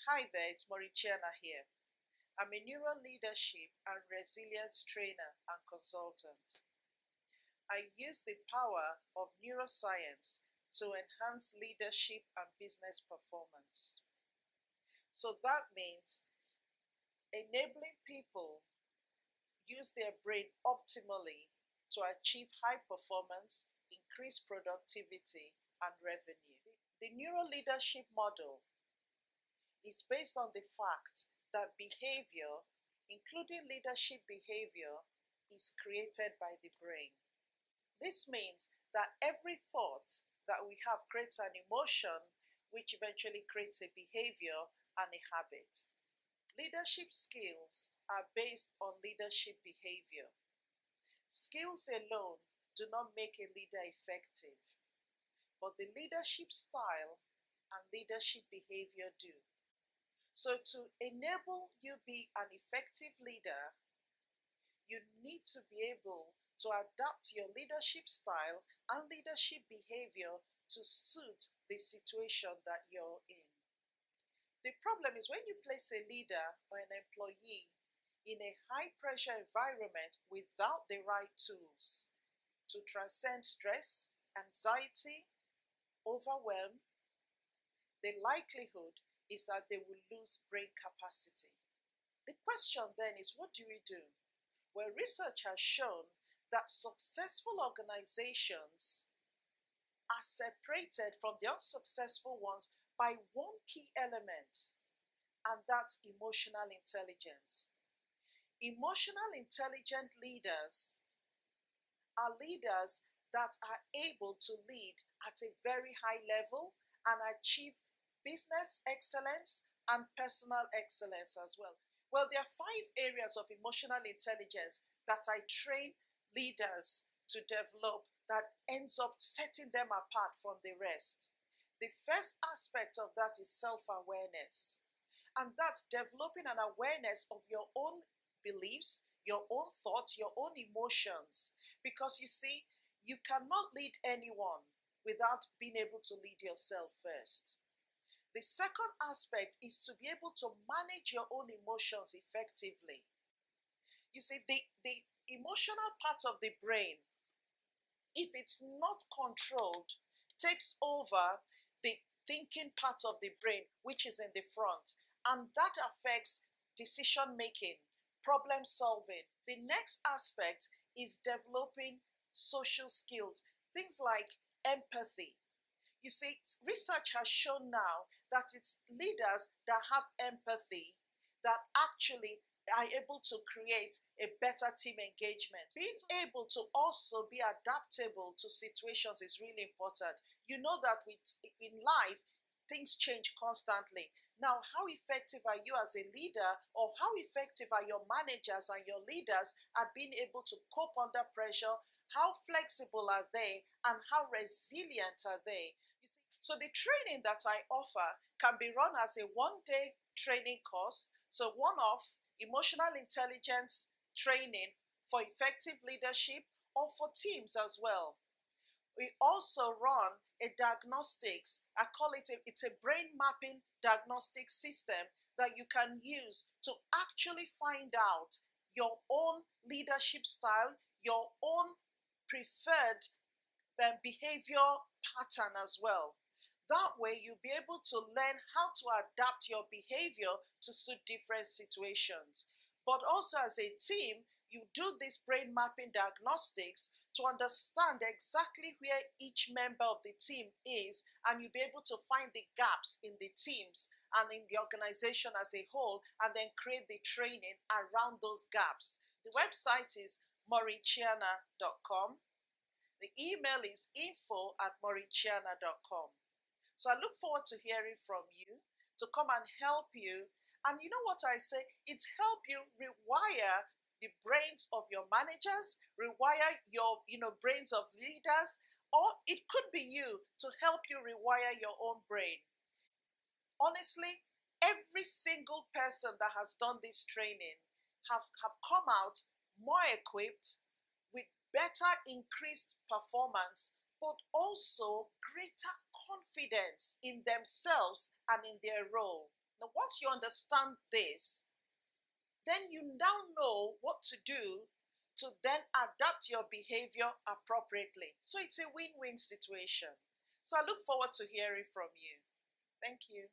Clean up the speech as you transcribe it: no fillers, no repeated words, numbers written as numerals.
Hi there, it's Mauritiana here. I'm a neuroleadership and resilience trainer and consultant. I use the power of neuroscience to enhance leadership and business performance. So that means enabling people use their brain optimally to achieve high performance, increase productivity, and revenue. The NeuroLeadership Model is based on the fact that behavior, including leadership behavior, is created by the brain. This means that every thought that we have creates an emotion, which eventually creates a behavior and a habit. Leadership skills are based on leadership behavior. Skills alone do not make a leader effective, but the leadership style and leadership behavior do. So to enable you be an effective leader, you need to be able to adapt your leadership style and leadership behavior to suit the situation that you're in. The problem is when you place a leader or an employee in a high pressure environment without the right tools to transcend stress, anxiety, overwhelm, the likelihood is that they will lose brain capacity. The question then is, what do we do? Well, research has shown that successful organizations are separated from the unsuccessful ones by one key element, and that's emotional intelligence. Emotional intelligent leaders are leaders that are able to lead at a very high level and achieve business excellence and personal excellence as well. Well, there are 5 areas of emotional intelligence that I train leaders to develop that ends up setting them apart from the rest. The first aspect of that is self-awareness, and that's developing an awareness of your own beliefs, your own thoughts, your own emotions. Because you see, you cannot lead anyone without being able to lead yourself first. The second aspect is to be able to manage your own emotions effectively. You see, the emotional part of the brain, if it's not controlled, takes over the thinking part of the brain, which is in the front, and that affects decision making, problem solving. The next aspect is developing social skills, things like empathy. You see, research has shown now that it's leaders that have empathy that actually are able to create a better team engagement. Being able to also be adaptable to situations is really important. You know that in life, things change constantly. Now, how effective are you as a leader, or how effective are your managers and your leaders at being able to cope under pressure? How flexible are they, and how resilient are they? So the training that I offer can be run as a one-day training course, so one-off emotional intelligence training for effective leadership, or for teams as well. We also run a diagnostics, I call it it's a brain mapping diagnostic system that you can use to actually find out your own leadership style, your own preferred behavior pattern as well. That way, you'll be able to learn how to adapt your behavior to suit different situations. But also as a team, you do this brain mapping diagnostics to understand exactly where each member of the team is, and you'll be able to find the gaps in the teams and in the organization as a whole, and then create the training around those gaps. The website is mauritiana.com. The email is info@mauritiana.com. So I look forward to hearing from you, to come and help you. And you know what I say? It's help you rewire the brains of your managers, rewire your brains of leaders, or it could be you to help you rewire your own brain. Honestly, every single person that has done this training have come out more equipped, with better increased performance, but also greater confidence in themselves and in their role. Now, once you understand this, then you now know what to do to then adapt your behavior appropriately. So it's a win-win situation. So I look forward to hearing from you. Thank you.